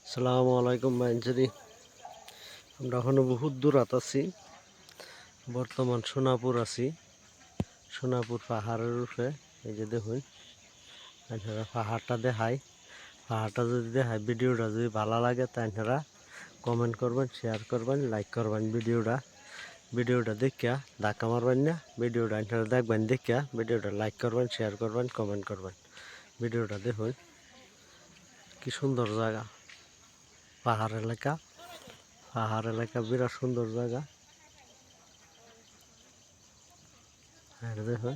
আসসালামু আলাইকুম বাইনচুরি। আমরা এখনো বহুত দূরাত আছি। বর্তমান সোনাপুর আছি। সোনাপুর পাহাড়ের উপরে এই যে দেখুন আপনারা পাহাড়টা দেখাই। পাহাড়টা যদি দেখায় ভিডিওটা যদি ভালো লাগে তাই আপনারা কমেন্ট করবেন, শেয়ার করবেন, লাইক করবেন। ভিডিওটা দেখিয়া ধাক্কা মারবেন না। ভিডিওটা আপনারা দেখবেন, দেখিয়া ভিডিওটা লাইক করবেন, শেয়ার করবেন, কমেন্ট করবেন। ভিডিওটা দেখুন কি সুন্দর জায়গা। পাহাড় এলাকা বিরাট সুন্দর জায়গা। দেখুন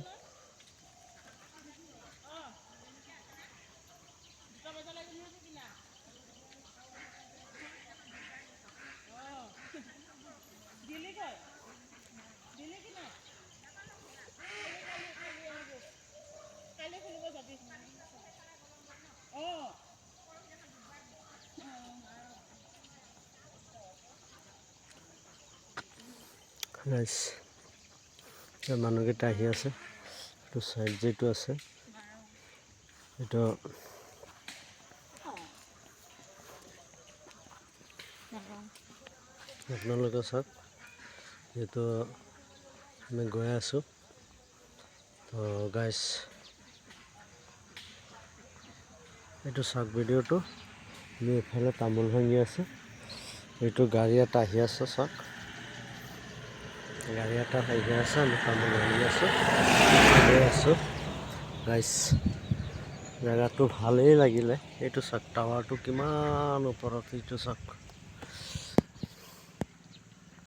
মানুহকেইটা আহি আছে। এইটো চাইড যেটো আছে এইটো আপোনালোকে চাওক। যিহেতু আমি গৈ আছোঁ তো গাইজ এইটো চাওক ভিডিঅ'টো। আমি এফালে তামোল ভাঙি আছে। এইটো গাড়ী এটা আহি আছে চাওক। গাড়ী এটা আহি আছে, আমি তামোল ভাঙি আছোঁ, গৈ আছোঁ গাইজ। জেগাটো ভালেই লাগিলে। এইটো চাওক টাৱাৰটো কিমান ওপৰত, এইটো চাওক।